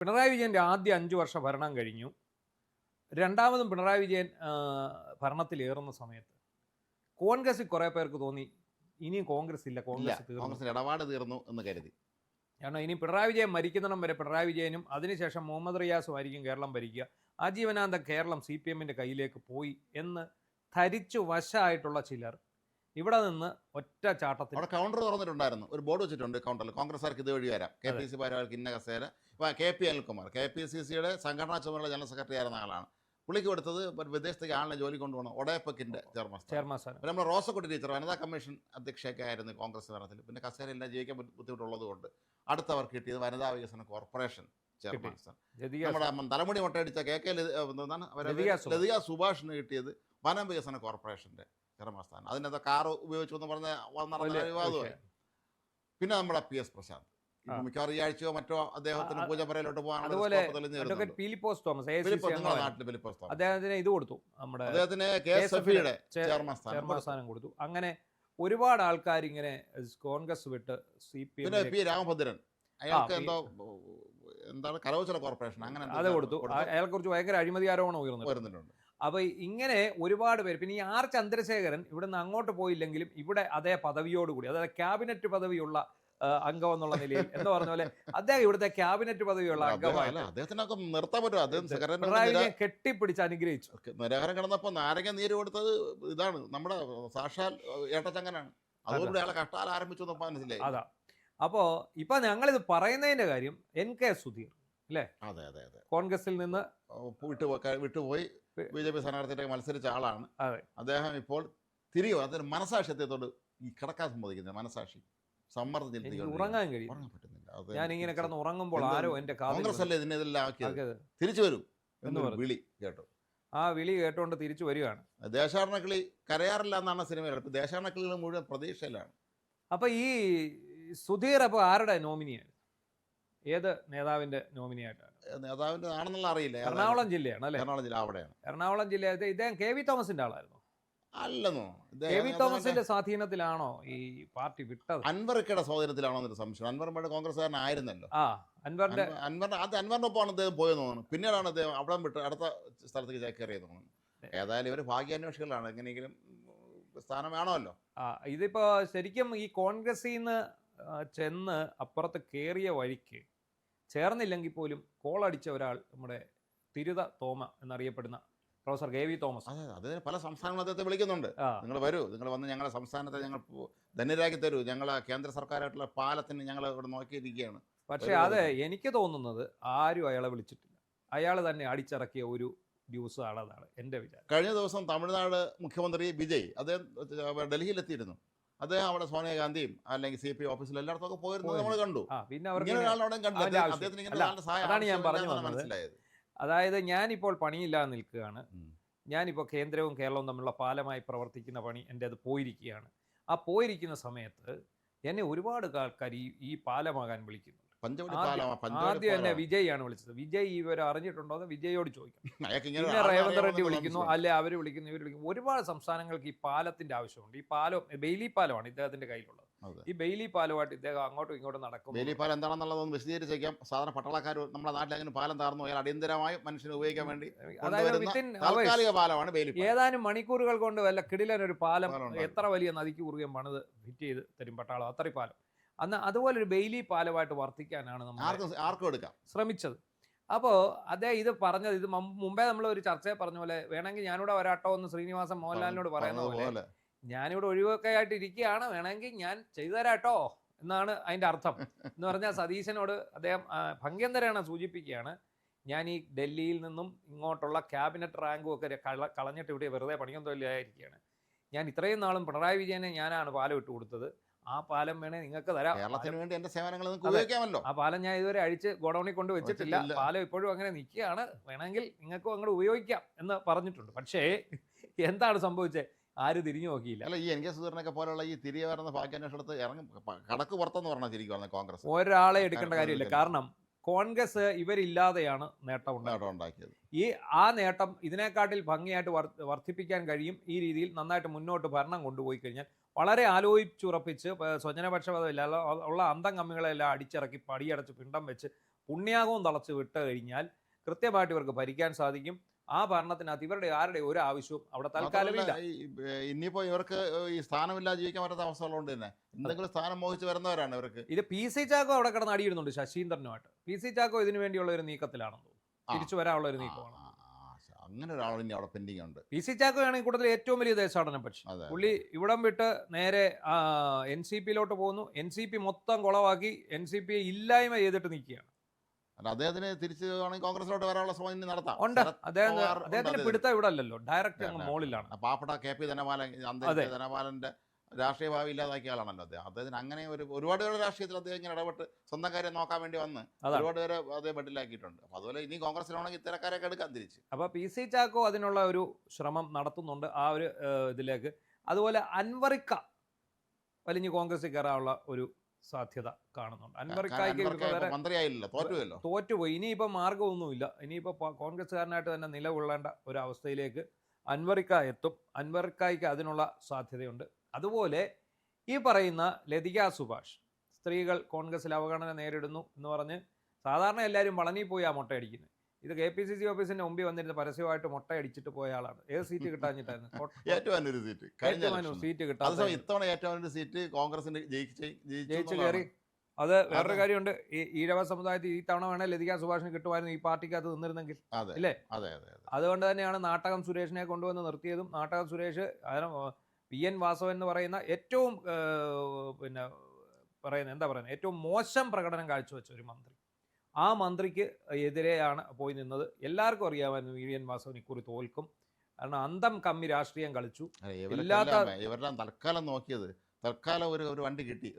പിണറായി വിജയൻ്റെ ആദ്യ 5 വർഷ ഭരണം കഴിഞ്ഞു. രണ്ടാമതും പിണറായി വിജയൻ ഭരണത്തിലേറുന്ന സമയത്ത് കോൺഗ്രസ്സിൽ കുറേ പേർക്ക് തോന്നി ഇനിയും കോൺഗ്രസ് ഇല്ല, കോൺഗ്രസ് തീർന്നു. കോൺഗ്രസിന് ഇടപാട് തീർന്നു എന്ന് കരുതി. കാരണം ഇനി പിണറായി വിജയൻ മരിക്കുന്നിടം വരെ പിണറായി വിജയനും അതിനുശേഷം മുഹമ്മദ് റിയാസും ആയിരിക്കും കേരളം ഭരിക്കുക. ആജീവനാന്തം കേരളം CPM-ൻ്റെ കയ്യിലേക്ക് പോയി എന്ന് ധരിച്ചു വശമായിട്ടുള്ള ചിലർ ഇവിടെ നിന്ന് ഒറ്റ ചാട്ടത്തിൽ അവിടെ കൗണ്ടർ തുറന്നിട്ടുണ്ടായിരുന്നു. ഒരു ബോർഡ് വെച്ചിട്ടുണ്ട് കൗണ്ടറിൽ, കോൺഗ്രസ്സുകാർക്ക് ഇതുവഴി വരാം, KPC ഭാരവാഹികൾക്ക് ഇന്ന കസേര. ഇപ്പോൾ KP അനിൽകുമാർ KPCCയുടെ സംഘടനാ ചുമതല ജനറൽ സെക്രട്ടറി ആയിരുന്ന ആളാണ്. പുള്ളിക്ക് കൊടുത്തത് വിദേശത്തേക്ക് ആളിനെ ജോലി കൊണ്ടുപോകണം, ഒഡേപ്പക്കിൻ്റെ ചെയർമാൻ സ്ഥാനം. നമ്മൾ റോസക്കുട്ടി ടീച്ചർ വനിതാ കമ്മീഷൻ അധ്യക്ഷയൊക്കെ ആയിരുന്നു കോൺഗ്രസ് ഭരണത്തിൽ. പിന്നെ കസേരയില്ല, ജീവിക്കാൻ ബുദ്ധിമുട്ടുള്ളത് കൊണ്ട് അടുത്തവർക്ക് കിട്ടിയത് വനിതാ വികസന കോർപ്പറേഷൻ ചെയർമാൻ സ്ഥാനം. നമ്മുടെ തലമുടി മുട്ടയടിച്ച ലതിക സുഭാഷിന് കിട്ടിയത് വനം വികസന കോർപ്പറേഷൻ്റെ ചെയർമാൻ സ്ഥാനം. അതിനകത്ത് കാറ് ഉപയോഗിച്ചു എന്ന് പറഞ്ഞ നടന്ന വിവാദമായി. പിന്നെ നമ്മുടെ PS പ്രശാന്ത് മിക്കവാറും ഈ ആഴ്ചയോ മറ്റോ അദ്ദേഹത്തിന് പൂജപ്പുരയിലോട്ട് പോകാനുള്ള അദ്ദേഹത്തിന് ഇത് കൊടുത്തു, നമ്മുടെ അദ്ദേഹത്തിന് KSFയുടെ ചെയർമാൻ സ്ഥാനം കൊടുത്തു. അങ്ങനെ ഒരുപാട് ആൾക്കാർ ഇങ്ങനെ കോൺഗ്രസ് വിട്ട് CPM. പിന്നെ P രാമഭദ്രൻ, അയാൾക്ക് എന്തോ എന്താണ് കരകൗശല കോർപ്പറേഷൻ അങ്ങനെ അത് കൊടുത്തു. അയാളെ കുറിച്ച് ഭയങ്കര അഴിമതി ആരോപണം ഉയർന്നിട്ടുണ്ട്. അപ്പോൾ ഇങ്ങനെ ഒരുപാട് പേര്. പിന്നെ ഈ R ചന്ദ്രശേഖരൻ ഇവിടുന്ന് അങ്ങോട്ട് പോയില്ലെങ്കിലും ഇവിടെ അതേ പദവിയോടുകൂടി, അതായത് ക്യാബിനറ്റ് പദവിയുള്ള അംഗം എന്നുള്ള നിലയിൽ എന്ന് പറഞ്ഞ പോലെ അദ്ദേഹം ഇവിടുത്തെ ക്യാബിനറ്റ് പദവിയുള്ള അംഗമാണ്. അദ്ദേഹത്തിനൊക്കെ നിർത്താൻ പറ്റുമോ? അദ്ദേഹം കെട്ടിപ്പിടിച്ച് അനുഗ്രഹിച്ചു. നിരാഹാരം കിടന്നപ്പോൾ നാരങ്ങ നീര് കൊടുത്തത് ഇതാണ്, നമ്മുടെ സാക്ഷാൽ ഏട്ടച്ചങ്ങനാണ്. അതുകൊണ്ട് അയാളെ കഷ്ടാൽ ആരംഭിച്ചു മനസ്സിലായി. അതാ. അപ്പോൾ ഇപ്പൊ ഞങ്ങളിത് പറയുന്നതിന്റെ കാര്യം NK സുധീർ അല്ലേ, അതെ അതെ അതെ, കോൺഗ്രസിൽ നിന്ന് വിട്ടുപോയി BJP സ്ഥാനാർത്ഥിയുടെ മത്സരിച്ച ആളാണ്. അദ്ദേഹം ഇപ്പോൾ തിരികെ അതിന് മനസാക്ഷ്യത്തോട് ഈ കിടക്കാൻ സമ്മതിക്കുന്നത്, മനസാക്ഷി സമ്മർദ്ദം ചെലുത്തി ഉറങ്ങാൻ കഴിയും. ഞാൻ ഇങ്ങനെ കിടന്ന് ഉറങ്ങുമ്പോൾ ആരോ എന്റെ കോൺഗ്രസ് അല്ലേ ഇതിനെല്ലാം ആക്കിയത്, തിരിച്ചു വരും എന്ന് വിളി കേട്ടു. ആ വിളി കേട്ടോണ്ട് തിരിച്ചു വരികയാണ്. ദേശാടനക്കിളി കരയാറില്ല എന്നാണ് സിനിമയിൽ. ഇപ്പൊ ദേശാടനക്കിളികൾ മുഴുവൻ പ്രതീക്ഷയിലാണ്. അപ്പൊ ഈ സുധീർ അപ്പൊ ആരുടെ നോമിനിയാണ്, ഏത് നേതാവിന്റെ നോമിനിയായിട്ടാണ്? നേതാവിന്റെ ആണെന്നുള്ള അറിയില്ല. എറണാകുളം ജില്ലയാണ് അല്ലേ? എറണാകുളം ജില്ല അവിടെയാണ്. എറണാകുളം ജില്ല. ഇദ്ദേഹം KV തോമസിന്റെ ആളായിരുന്നു. അല്ലെന്നോ? KV തോമസിന്റെ സ്വാധീനത്തിലാണോ ഈ പാർട്ടി വിട്ടത്? അൻവറിക്കയുടെ സ്വാധീനത്തിലാണോ എന്നൊരു സംശയം. അൻവർ കോൺഗ്രസ്സുകാരനായിരുന്നല്ലോ. അൻവറിനൊപ്പമാണ് അദ്ദേഹം പോയെന്ന് തോന്നുന്നു. പിന്നീടാണ് അദ്ദേഹം അവിടെ വിട്ട് അടുത്ത സ്ഥലത്തേക്ക് ചേക്കേറിയെന്ന് തോന്നുന്നു. ഏതായാലും ഇവർ ഭാഗ്യാന്വേഷികളാണ്, എങ്ങനെയെങ്കിലും സ്ഥാനം വേണമല്ലോ. ഇതിപ്പോ ശരിക്കും ഈ കോൺഗ്രസിൽ നിന്ന് ചെന്ന് അപ്പുറത്ത് കയറിയ വഴിക്ക് ചേർന്നില്ലെങ്കിൽ പോലും കോളടിച്ച ഒരാൾ നമ്മുടെ തിരുത തോമ എന്നറിയപ്പെടുന്ന പ്രൊഫസർ KV തോമസ്. അതിന് പല സംസ്ഥാനങ്ങളും അദ്ദേഹത്തെ വിളിക്കുന്നുണ്ട്. നിങ്ങൾ വരൂ, നിങ്ങൾ വന്ന് ഞങ്ങളുടെ സംസ്ഥാനത്തെ ഞങ്ങൾ ധന്യരാക്കി തരൂ, ഞങ്ങളെ കേന്ദ്ര സർക്കാരായിട്ടുള്ള പാലത്തിന് ഞങ്ങൾ ഇവിടെ നോക്കിയിരിക്കുകയാണ്. പക്ഷേ അത് എനിക്ക് തോന്നുന്നത് ആരും അയാളെ വിളിച്ചിട്ടില്ല. അയാൾ തന്നെ അടിച്ചിറക്കിയ ഒരു ന്യൂസ് ആണെന്നാണ് എൻ്റെ വിചാരം. കഴിഞ്ഞ ദിവസം തമിഴ്നാട് മുഖ്യമന്ത്രി വിജയ് അദ്ദേഹം ഡൽഹിയിലെത്തിയിരുന്നു. അദ്ദേഹം അവിടെ സോണിയാഗാന്ധിയും അല്ലെങ്കിൽ CPI ഓഫീസിൽ എല്ലായിടത്തും ഒക്കെ പോയിരുന്നത് നമ്മൾ കണ്ടു. പിന്നെ അതാണ് ഞാൻ പറഞ്ഞു മനസ്സിലായത്. അതായത് ഞാനിപ്പോൾ പണിയില്ലാതെ നിൽക്കുകയാണ്. ഞാനിപ്പോൾ കേന്ദ്രവും കേരളവും തമ്മിലുള്ള പാലമായി പ്രവർത്തിക്കുന്ന പണി എൻ്റെ അത് പോയിരിക്കുകയാണ്. ആ പോയിരിക്കുന്ന സമയത്ത് എന്നെ ഒരുപാട് ആൾക്കാർ ഈ പാലമാകാൻ വിളിക്കുന്നുണ്ട്. ആദ്യം എന്നെ വിജയാണ് വിളിച്ചത്. വിജയ് ഇവർ അറിഞ്ഞിട്ടുണ്ടോ എന്ന് വിജയോട് ചോദിക്കണം. പിന്നെ റേവന്ത് റെഡ്ഡി വിളിക്കുന്നു, അല്ലെ അവർ വിളിക്കുന്നു, ഇവർ വിളിക്കുന്നു. ഒരുപാട് സംസ്ഥാനങ്ങൾക്ക് ഈ പാലത്തിന്റെ ആവശ്യമുണ്ട്. ഈ പാലം ബെയിലി പാലമാണ് ഇദ്ദേഹത്തിന്റെ കയ്യിലുള്ളത്. ഈ ബെയിലി പാലമായിട്ട് ഇദ്ദേഹം അങ്ങോട്ടും ഇങ്ങോട്ടും നടക്കും. ബെയിലി പാലം എന്താണെന്നുള്ളതൊന്ന് വിശദീകരിച്ചേക്കാം. സാധാരണ പട്ടാളക്കാർ നമ്മുടെ നാട്ടിൽ അങ്ങനെ പാലം താർന്നു പോയാൽ അടിയന്തരമായി മനുഷ്യന് ഉപയോഗിക്കാൻ വേണ്ടി താൽക്കാലിക പാലമാണ് ബെയിലി. ഏതാനും മണിക്കൂറുകൾ കൊണ്ട് വല്ല കിടിലനൊരു പാലം എത്ര വലിയ നദിക്ക് കുറുകയും പണിത് ഫിറ്റ് ചെയ്ത് തരും പട്ടാളം. അത്രയും പാലം അന്ന് അതുപോലൊരു ബെയിലി പാലമായിട്ട് വർത്തിക്കാനാണ് നമ്മൾ ശ്രമിച്ചത്. അപ്പോൾ അദ്ദേഹം ഇത് പറഞ്ഞത്, ഇത് മുമ്പേ നമ്മൾ ഒരു ചർച്ചയെ പറഞ്ഞ പോലെ, വേണമെങ്കിൽ ഞാനിവിടെ വരാട്ടോ എന്ന് ശ്രീനിവാസൻ മോഹൻലാലിനോട് പറയുന്ന പോലെ ഞാനിവിടെ ഒഴിവൊക്കെ ആയിട്ട് ഇരിക്കുകയാണ്, വേണമെങ്കിൽ ഞാൻ ചെയ്തു തരാട്ടോ എന്നാണ് അതിൻ്റെ അർത്ഥം. എന്ന് പറഞ്ഞാൽ സതീശനോട് അദ്ദേഹം ഭംഗ്യന്തരാണ് സൂചിപ്പിക്കുകയാണ്, ഞാൻ ഈ ഡൽഹിയിൽ നിന്നും ഇങ്ങോട്ടുള്ള ക്യാബിനറ്റ് റാങ്കും ഒക്കെ കളഞ്ഞിട്ട് ഇവിടെ വെറുതെ പണിയും തൊഴിലായിരിക്കുകയാണ്. ഞാൻ ഇത്രയും നാളും പിണറായി വിജയനെ ഞാനാണ് പാലം ഇട്ട് കൊടുത്തത്. ആ പാലം വേണേ നിങ്ങൾക്ക് തരാം. കേരളത്തിന് വേണ്ടി എന്റെ സേവനങ്ങൾ ഉപയോഗിക്കാമല്ലോ. ആ പാലം ഞാൻ ഇതുവരെ അഴിച്ച് ഗോഡൌണിൽ കൊണ്ട് വെച്ചിട്ടില്ല. പാലം ഇപ്പോഴും അങ്ങനെ നിൽക്കുകയാണ്, വേണമെങ്കിൽ നിങ്ങൾക്കും അങ്ങോട്ട് ഉപയോഗിക്കാം എന്ന് പറഞ്ഞിട്ടുണ്ട്. പക്ഷേ എന്താണ് സംഭവിച്ചത്? ആരും തിരിഞ്ഞു നോക്കിയില്ല. അല്ല, ഈ NK സുധീറിനൊക്കെ പോലുള്ള ഈ തിരികെ വരുന്ന ഭാഗ്യാന്വേഷണത്ത് ഇറങ്ങി കടക്ക് പുറത്തെന്ന് പറഞ്ഞാൽ തിരികെ കോൺഗ്രസ് ഒരാളെ എടുക്കേണ്ട കാര്യമില്ല. കാരണം കോൺഗ്രസ് ഇവരില്ലാതെയാണ് നേട്ടം ഉണ്ടാക്കിയത്. ആ നേട്ടം ഇതിനെക്കാട്ടിൽ ഭംഗിയായിട്ട് വർദ്ധിപ്പിക്കാൻ കഴിയും. ഈ രീതിയിൽ നന്നായിട്ട് മുന്നോട്ട് ഭരണം കൊണ്ടുപോയി കഴിഞ്ഞാൽ വളരെ ആലോചിച്ചുറപ്പിച്ച് സ്വജനപക്ഷപാതമില്ല ഉള്ള അന്തം കമ്മികളെല്ലാം അടിച്ചിറക്കി പടിയടച്ച് പിണ്ടം വെച്ച് പുണ്യാകവും തളച്ച് വിട്ട് കഴിഞ്ഞാൽ കൃത്യമായിട്ട് ഇവർക്ക് ഭരിക്കാൻ സാധിക്കും. ആ ഭരണത്തിനകത്ത് ഇവരുടെ ആരുടെ ഒരു ആവശ്യവും അവിടെ തൽക്കാലമില്ല. ഇനിയിപ്പോ ഇവർക്ക് ഈ സ്ഥാനമില്ലാതെ ജീവിക്കാൻ പറ്റാത്ത അവസ്ഥകളുണ്ട് തന്നെ. എന്തെങ്കിലും സ്ഥാനം മോഹിച്ച് വരുന്നവരാണ് ഇവർക്ക്. ഇത് PC ചാക്കോ അവിടെ കിടന്ന് അടിയിടുന്നുണ്ട് ശശീന്ദ്രനുമായിട്ട്. PC ചാക്കോ ഇതിനു വേണ്ടിയുള്ള ഒരു നീക്കത്തിലാണെന്ന് തോന്നുന്നു. തിരിച്ചു വരാനുള്ള ഒരു നീക്കമാണ്. അങ്ങനെ ഒരാൾ ഇനി അവിടെ പെൻഡിങ് ഉണ്ട്. PC ചാക്കോ ആണ് ഈ കൂട്ടത്തിൽ ഏറ്റവും വലിയ ദേശാടന പക്ഷി. പുള്ളി ഇവിടം വിട്ട് നേരെ NCP-യിലോട്ട് പോകുന്നു. NCP മൊത്തം കുളവാക്കി NCP ഇല്ലായ്മ ചെയ്തിട്ട് നിൽക്കുകയാണ്. അദ്ദേഹത്തിന് തിരിച്ച് കോൺഗ്രസിലോട്ട് വരാനുള്ള ശ്രമം ഇനി നടത്താം. ഉണ്ട്. അദ്ദേഹത്തിന് പിടുത്തം ഇവിടെ അല്ലല്ലോ, ഡയറക്റ്റ് അങ്ങ് മോളിലാണ്. പാവപ്പെട്ട KP ധനപാലൻ, ധനപാലന്റെ രാഷ്ട്രീയ ഭാവി ഇല്ലാതാക്കിയ ആളാണല്ലോ അദ്ദേഹം. അദ്ദേഹത്തിന് അങ്ങനെ ഒരുപാട് പേരുടെ രാഷ്ട്രീയത്തിൽ അദ്ദേഹം ഇങ്ങനെ ഇടപെട്ട് സ്വന്തം കാര്യം നോക്കാൻ വേണ്ടി വന്ന് ഒരുപാട് പേരെ അദ്ദേഹം ബെഡിലാക്കിയിട്ടുണ്ട്. അപ്പൊ അതുപോലെ ഇനി കോൺഗ്രസിലാണെങ്കിൽ ഇത്തരക്കാരൊക്കെ എടുക്കാൻ തിരിച്ച്. അപ്പൊ PC ചാക്കോ അതിനുള്ള ഒരു ശ്രമം നടത്തുന്നുണ്ട് ആ ഒരു ഇതിലേക്ക്. അതുപോലെ അൻവറിക്ക വലിഞ്ഞ് കോൺഗ്രസിൽ കയറാനുള്ള ഒരു സാധ്യത കാണുന്നുണ്ട്. അൻവറിക്കായ്ക്ക് മന്ത്രിയായില്ലല്ലോ, തോറ്റുപോയി. ഇനിയിപ്പോ മാർഗമൊന്നുമില്ല. ഇനിയിപ്പോ കോൺഗ്രസ്സുകാരനായിട്ട് തന്നെ നിലകൊള്ളേണ്ട ഒരു അവസ്ഥയിലേക്ക് അൻവറിക്ക എത്തും. അൻവറിക്കായ്ക്ക് അതിനുള്ള സാധ്യതയുണ്ട്. അതുപോലെ ഈ പറയുന്ന ലതിക സുഭാഷ്, സ്ത്രീകൾ കോൺഗ്രസിൽ അവഗണന നേരിടുന്നു എന്ന് പറഞ്ഞ് സാധാരണ എല്ലാവരും വളനി പോയി ആ മുട്ടയടിക്കുന്നത്. ഇത് KPCC ഓഫീസിന്റെ മുമ്പിൽ വന്നിരുന്ന പരസ്യമായിട്ട് മുട്ടയടിച്ചിട്ട് പോയ ആളാണ്. ഏത് സീറ്റ് കിട്ടാഞ്ഞിട്ടായിരുന്നു? സീറ്റ് കിട്ടാൻ ഇത്തവണ ഏറ്റവും സീറ്റ് കോൺഗ്രസിന് ജയിച്ചു കയറി. അത് വേറൊരു കാര്യമുണ്ട്. ഈ ഈഴവ സമുദായത്തിൽ ഈ തവണ വേണേൽ ലതിക സുഭാഷിന് കിട്ടുമായിരുന്നു ഈ പാർട്ടിക്കകത്ത് നിന്നിരുന്നെങ്കിൽ, അല്ലേ? അതുകൊണ്ട് തന്നെയാണ് നാട്ടകം സുരേഷിനെ കൊണ്ടുവന്ന് നിർത്തിയതും. നാട്ടകം സുരേഷ് PN വാസവൻ എന്ന് പറയുന്ന ഏറ്റവും ഏറ്റവും മോശം പ്രകടനം കാഴ്ചവെച്ച ഒരു മന്ത്രി, ആ മന്ത്രിക്ക് എതിരെയാണ് പോയി നിന്നത്. എല്ലാവർക്കും അറിയാമായിരുന്നു PN വാസവൻ ഇക്കുറി തോൽക്കും. കാരണം അന്തം കമ്മി രാഷ്ട്രീയം കളിച്ചു. ഇവരെല്ലാം തൽക്കാലം നോക്കിയത്, തൽക്കാലം ഒരു വണ്ടി കിട്ടി,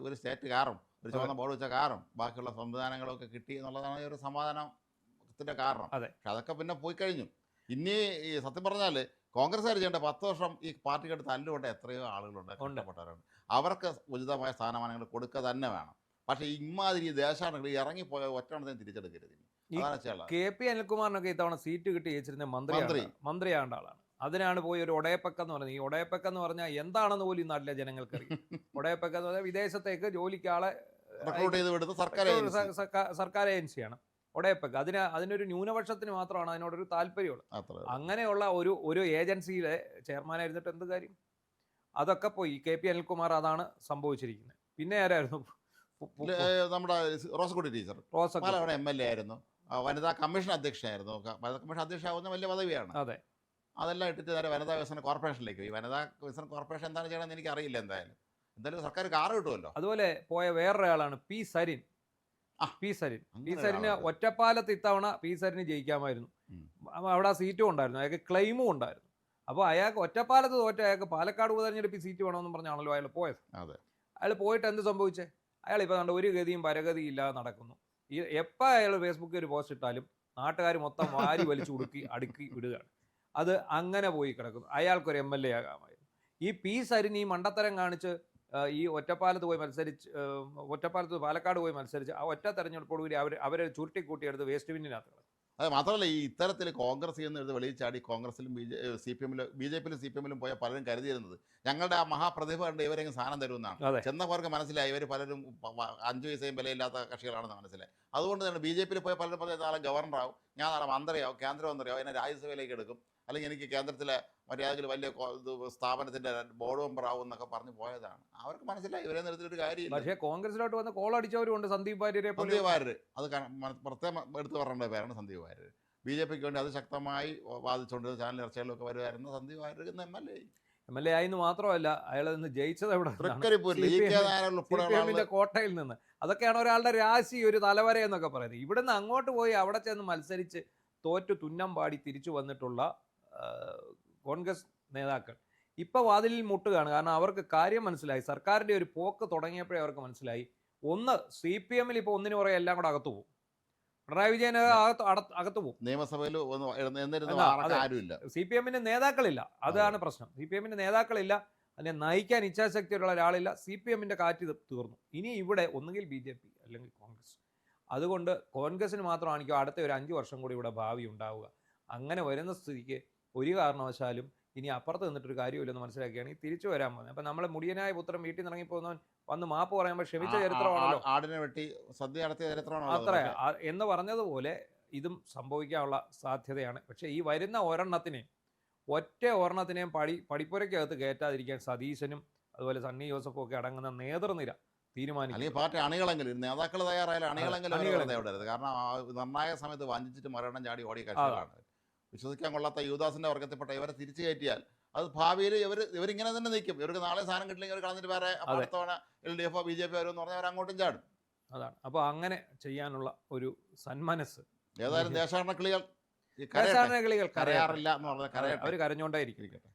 ഒരു സ്റ്റേറ്റ് കാറും ഒരു ചുവന്ന ബോർഡ് വെച്ച കാറും ബാക്കിയുള്ള സംവിധാനങ്ങളൊക്കെ കിട്ടി എന്നുള്ളതാണ് ഒരു സമാധാനത്തിന്റെ കാരണം. പക്ഷെ അതൊക്കെ പിന്നെ പോയി കഴിഞ്ഞു. ഇനി സത്യം പറഞ്ഞാൽ കോൺഗ്രസ്സുകാർ ചെയ്യേണ്ട 10 വർഷം ഈ പാർട്ടിക്ക് തല്ലുകൊണ്ട് എത്രയോ ആളുകളുണ്ട്, കഷ്ടപ്പെട്ടവരാണ്. അവർക്ക് ഉചിതമായ സ്ഥാനമാനങ്ങൾ കൊടുക്കുക തന്നെ വേണം. പക്ഷേ ഇമാതിരി ദേശാടനങ്ങൾ ഇറങ്ങിപ്പോയ ഒറ്റണത്തിന് തിരിച്ചെടുക്കരുത്. KP അനിൽകുമാറിനൊക്കെ ഇത്തവണ സീറ്റ് കിട്ടി ജയിച്ചിരുന്ന മന്ത്രിയാണ്ട ആളാണ്. അതിനാണ് പോയി ഒരു ഒടയപ്പക്ക എന്ന് പറയുന്നത്. ഈ ഒടയപ്പക്ക എന്ന് പറഞ്ഞാൽ എന്താണെന്ന് പോലും ഈ നാട്ടിലെ ജനങ്ങൾക്കറിയാം. ഒടയപ്പക്ക എന്ന് പറഞ്ഞാൽ വിദേശത്തേക്ക് ജോലിക്ക് ആളെ സർക്കാർ ഏജൻസിയാണ് ഒടയപ്പക്ക. അതിനൊരു ന്യൂനപക്ഷത്തിന് മാത്രമാണ് അതിനോടൊരു താല്പര്യമുള്ളത്. അങ്ങനെയുള്ള ഒരു ഏജൻസിയിലെ ചെയർമാനായിരുന്നിട്ട് എന്ത് കാര്യം? അതൊക്കെ പോയി. KP അനിൽകുമാർ അതാണ് സംഭവിച്ചിരിക്കുന്നത്. പിന്നെ ആരായിരുന്നു? നമ്മുടെ റോസക്കുട്ടി ടീച്ചർ MLA ആയിരുന്നു, വനിതാ കമ്മീഷൻ അധ്യക്ഷയായിരുന്നു. വനിതാ കമ്മീഷൻ അധ്യക്ഷയാവുന്ന വലിയ പദവിയാണ്. അതെല്ലാം ഇട്ടിട്ട് നേരെ വനിതാ വികസന കോർപ്പറേഷനിലേക്ക് പോയി. വനിതാ വികസന കോർപ്പറേഷൻ എന്താണ് ചെയ്യണമെന്ന് എനിക്ക് അറിയില്ല. എന്തായാലും സർക്കാർ കാറ് കിട്ടുമല്ലോ. അതുപോലെ പോയ വേറൊരാളാണ് P. സരിൻ. സരിന് ഒറ്റപ്പാലത്ത് ഇത്തവണ P. സരിന് ജയിക്കാമായിരുന്നു. അവിടെ സീറ്റും ഉണ്ടായിരുന്നു, അയാൾക്ക് ക്ലെയിമും ഉണ്ടായിരുന്നു. അപ്പോൾ അയാൾക്ക് ഒറ്റപ്പാലത്ത് തോറ്റ അയാൾക്ക് പാലക്കാട് ഉപതെരഞ്ഞെടുപ്പ് സീറ്റ് വേണമെന്ന് പറഞ്ഞാണല്ലോ അയാൾ പോയത്. അയാൾ പോയിട്ട് എന്ത് സംഭവിച്ചേ? അയാൾ ഇപ്പോൾ കണ്ട ഒരു ഗതിയും പരഗതിയും ഇല്ലാതെ നടക്കുന്നു. എപ്പോൾ അയാൾ ഫേസ്ബുക്കിൽ ഒരു പോസ്റ്റ് ഇട്ടാലും നാട്ടുകാർ മൊത്തം വാരി വലിച്ചു അടുക്കി വിടുകയാണ്. അത് അങ്ങനെ പോയി കിടക്കുന്നു. അയാൾക്കൊരു MLA ആകാമായിരുന്നു. ഈ P. സരിൻ ഈ മണ്ടത്തരം കാണിച്ച് ഈ ഒറ്റപ്പാലത്ത് പാലക്കാട് പോയി മത്സരിച്ച് ആ ഒറ്റ തെരഞ്ഞെടുപ്പോടുകൂടി അവരെ ചുരുട്ടിക്കൂട്ടിയെടുത്ത് വേസ്റ്റ് ബിന്നിനകത്ത്. അത് മാത്രമല്ല, ഈ ഇത്തരത്തിൽ കോൺഗ്രസ് എന്ന് വെളിയിൽ ചാടി കോൺഗ്രസിലും BJPയിലും CPM-ലും പോയ പലരും കരുതിയിരുന്നത് ഞങ്ങളുടെ ആ മഹാപ്രതിഭ കണ്ട് ഇവരെങ്കിലും സ്ഥാനം തരുമെന്നാണ്. ചെന്നവർക്ക് മനസ്സിലായി ഇവർ പലരും 5 പൈസയും വിലയില്ലാത്ത കക്ഷികളാണെന്ന് മനസ്സിലായി. അതുകൊണ്ട് തന്നെ BJPയിൽ പോയ പലരും പറഞ്ഞ നാളെ ഗവർണറാവും, ഞാൻ നാളെ മന്ത്രിയാവും, കേന്ദ്രമന്ത്രിയാവും, എന്നെ രാജ്യസഭയിലേക്ക് എടുക്കും, അല്ലെങ്കിൽ എനിക്ക് കേന്ദ്രത്തിലെ മര്യാദയിൽ വലിയ സ്ഥാപനത്തിന്റെ ബോർഡ് മെമ്പർ ആവും എന്നൊക്കെ പറഞ്ഞു പോയതാണ്. അവർക്ക് മനസ്സിലായി ഇവരെ നിർത്തിയിട്ട് കാര്യമില്ല. പക്ഷേ കോൺഗ്രസിലോട്ട് വന്ന് കോളടിച്ചവരുണ്ട്. സന്ദീപ് വാര്യർ അത് പ്രത്യേകം എടുത്തു പറയേണ്ട പേരാണ് സന്ദീപ് വാര്യർ. BJPക്ക് വേണ്ടി അത് ശക്തമായി വാദിച്ചുകൊണ്ട് ചാനൽ ചർച്ചകളിലൊക്കെ വരുമായിരുന്നു സന്ദീപ് വാര്യർ. MLA ആയിന്ന് മാത്രമല്ല, അയാൾ നിന്ന് ജയിച്ചത് എവിടെ? കോട്ടയിൽ നിന്ന്. അതൊക്കെയാണ് ഒരാളുടെ രാശി, ഒരു തലവര എന്നൊക്കെ പറയുന്നത്. ഇവിടുന്ന് അങ്ങോട്ട് പോയി അവിടെ ചെന്ന് മത്സരിച്ച് തോറ്റു തുന്നം പാടി തിരിച്ചു വന്നിട്ടുള്ള കോൺഗ്രസ് നേതാക്കൾ ഇപ്പോൾ വാതിലിൽ മുട്ടുകയാണ്. കാരണം അവർക്ക് കാര്യം മനസ്സിലായി. സർക്കാരിൻ്റെ ഒരു പോക്ക് തുടങ്ങിയപ്പോഴേ അവർക്ക് മനസ്സിലായി. ഒന്ന് CPM-ൽ ഇപ്പോൾ ഒന്നിനു പുറകെ എല്ലാം കൂടെ അകത്തു പോകും. പിണറായി വിജയന് അകത്തു പോകും. നിയമസഭയിൽ CPM-ന്റെ നേതാക്കളില്ല. അതാണ് പ്രശ്നം. CPM-ന്റെ നേതാക്കളില്ല. അതിനെ നയിക്കാൻ ഇച്ഛാശക്തിയുള്ള ഒരാളില്ല. CPM-ന്റെ കാറ്റ് തീർന്നു. ഇനി ഇവിടെ ഒന്നുകിൽ BJP അല്ലെങ്കിൽ കോൺഗ്രസ്. അതുകൊണ്ട് കോൺഗ്രസിന് മാത്രമായിരിക്കും അടുത്ത ഒരു 5 വർഷം കൂടി ഇവിടെ ഭാവി ഉണ്ടാവുക. അങ്ങനെ വരുന്ന സ്ഥിതിക്ക് ഒരു കാരണവശാലും ഇനി അപ്പുറത്ത് നിന്നിട്ടൊരു കാര്യമില്ലെന്ന് മനസ്സിലാക്കിയാണ് ഈ തിരിച്ചു വരാൻ പോകുന്നത്. അപ്പം നമ്മളെ മുടിയനായ പുത്രൻ വീട്ടിൽ നിന്ന് ഇറങ്ങിപ്പോകുന്നവൻ വന്ന് മാപ്പ് പറയുമ്പോൾ ക്ഷമിച്ച ചരിത്രമാണല്ലോ. ആടിനെ വെട്ടി സദ്യ നടത്തിയ ചരിത്രമാണല്ലോ. അത്ര എന്ന് പറഞ്ഞതുപോലെ ഇതും സംഭവിക്കാനുള്ള സാധ്യതയാണ്. പക്ഷേ ഈ വരുന്ന ഒറ്റ ഒരെണ്ണത്തിനെയും പടിപ്പുരയ്ക്കകത്ത് കയറ്റാതിരിക്കാൻ സതീശനും അതുപോലെ സണ്ണി ജോസഫും ഒക്കെ അടങ്ങുന്ന നേതൃനിര തീരുമാനിക്കും. അല്ലെങ്കിൽ പാർട്ടി അണികളെങ്കിലും നേതാക്കൾ തയ്യാറായാലും അണികളെങ്കിലും കാരണം നിർണായക സമയത്ത് വഞ്ചിച്ചിട്ട് മരണം ചാടി ഓടിയ കാഴ്ചകളാണ്. വിശ്വസിക്കാൻ കൊള്ളാത്ത യുവദാസിന്റെ വർഗത്തിൽപ്പെട്ട ഇവരെ തിരിച്ചു കയറ്റിയാൽ അത് ഭാവിയിൽ ഇവരിങ്ങനെ തന്നെ നിൽക്കും. ഇവർക്ക് നാളെ സാധനം കിട്ടില്ലെങ്കിൽ ഇവർ കളഞ്ഞിട്ട് വേറെ അടുത്തവണ LDF BJP വരുമെന്ന് പറഞ്ഞാൽ അവർ അങ്ങോട്ടും ചാടും. അതാണ്. അപ്പോൾ അങ്ങനെ ചെയ്യാനുള്ള ഒരു സന്മനസ് ഏതായാലും ദേശാടന കിളികൾ കരയാറില്ല എന്ന് പറഞ്ഞാൽ അവർ കരഞ്ഞുകൊണ്ടേ ഇരിക്കട്ടെ.